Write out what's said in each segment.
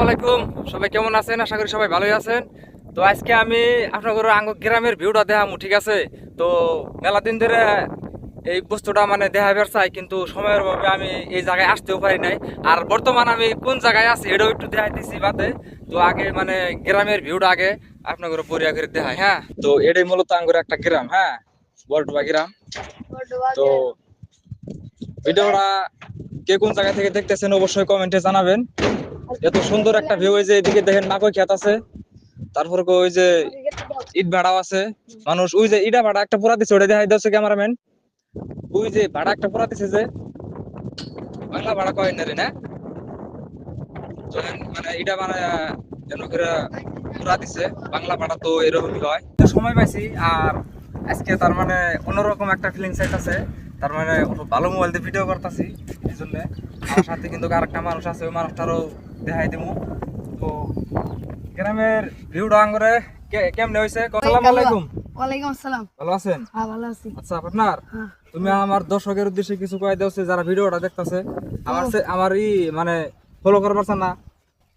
আসসালামু আলাইকুম। সবাই কেমন আছেন? আশা করি সবাই ভালোই আছেন। তো আজকে আমি আপনাদের গ্রামের ভিউটা দেখামু, ঠিক আছে? তো মেলা দিন ধরে এই বস্তুটা মানে দেখাবার চাই, কিন্তু সময়ের অভাবে আমি এই জায়গায় আসতেও পারি নাই। আর বর্তমান আমি কোন জায়গায় আছি এটাও একটু দেখাইতেছি বাদে। তো আগে মানে গ্রামের ভিউটা আগে আপনাদের পরিয়া করে দেখাই। হ্যাঁ, তো এটাই মূলত আঙ্গুর একটা গ্রাম। হ্যাঁ, বড়ডুবা গ্রাম। তো ভিডিওটা কে কোন জায়গা থেকে দেখতেছেন অবশ্যই কমেন্টে জানাবেন। এত সুন্দর একটা ভিউ, ওই যে এদিকে দেখেন মাকই ক্ষেত আছে, তারপর ওই যে ইট ভাড়াও আছে। মানুষ ওই যে ইটা ভাড়া একটা পুরা দিচ্ছে, ওটা দেখাই দিচ্ছে ক্যামেরাম্যান। ওই যে ভাড়া একটা পুরা দিচ্ছে, যে বাংলা ভাড়া কয় না রে না, মানে ইটা মানে যেন করে পুরা দিচ্ছে। বাংলা ভাড়া তো এরকমই হয়। তো সময় পাইছি আর আজকে তার মানে অন্যরকম একটা ফিলিংস আছে। তার মানে ভালো মোবাইল দিয়ে ভিডিও করতেছি, এই জন্য আমার সাথে কিন্তু আরেকটা মানুষ আছে, ওই মানুষটারও দেখাই দেবো। তো গ্রামের ভিউটা আঙ্গরে কেমনে হইছে? আসসালামু আলাইকুম। ওয়ালাইকুম আসসালাম। ভালো আছেন? হ্যাঁ, ভালো আছি। আচ্ছা, আপনার তুমি আমার দর্শকের উদ্দেশ্যে কিছু কয়ে দাওছে যারা ভিডিওটা দেখতাছে, আমার মানে ফলো করবার না?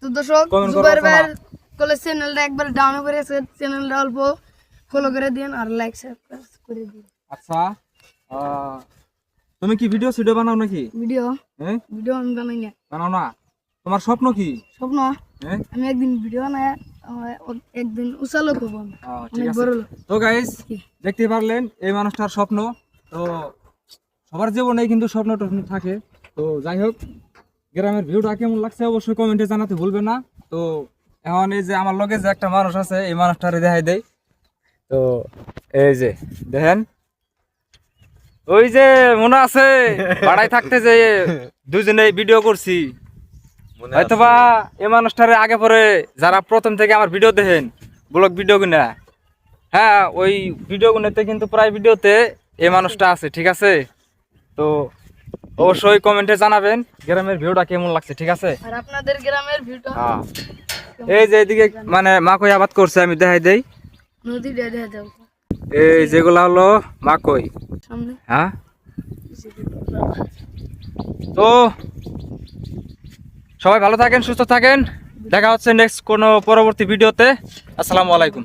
তো দর্শক, জুবাইর ভাইয়ের কলেজ চ্যানেলটা একবার ডাউন করে আছে, চ্যানেলটা অল্প ফলো করে দিন আর লাইক সাবস্ক্রাইব করে দিন। আচ্ছা, তুমি কি ভিডিও বানাও নাকি? ভিডিও হ্যাঁ, ভিডিও আমি বানাই না। বানাও না? তোমার স্বপ্ন কি? স্বপ্ন হ্যাঁ, আমি একদিন ভিডিও বানাই একদিন উচালো করব। ঠিক আছে। তো গাইস, দেখতে পারলেন এই মানুষটার স্বপ্ন। তো সবার জীবনে কিন্তু স্বপ্ন টস্ন থাকে। তো যাই হোক, গ্রামের ভিউটা কেমন লাগছে অবশ্যই কমেন্টে জানাতে ভুলবেন না। তো এখন এই যে আমার লগে যে একটা মানুষ আছে, এই মানুষটারে দেখাই দেই। তো এই যে দেখেন, ওই যে মনে আছে ভাড়ায় থাকতে যে দুজনে ভিডিও করছি, হয়তোবা এই মানুষটারে আগে পরে যারা প্রথম থেকে আমার ভিডিও দেখেন, ব্লগ ভিডিও গুনা, হ্যাঁ ওই ভিডিও গুনাতে কিন্তু প্রায় ভিডিওতে এই মানুষটা আছে, ঠিক আছে? তো অবশ্যই কমেন্টে জানাবেন গ্রামের ভিউটা কেমন লাগছে, ঠিক আছে? আর আপনাদের গ্রামের ভিউটা হ্যাঁ, এই যে এদিকে মানে মাকই আবাদ করছে, আমি দেখাই দেই। নদী দেখা যাও এই যেগুলা হলো মাকই। সামনে। হ্যাঁ, তো সবাই ভালো থাকেন, সুস্থ থাকেন। দেখা হচ্ছে নেক্সট কোনো পরবর্তী ভিডিওতে। আসসালামু আলাইকুম।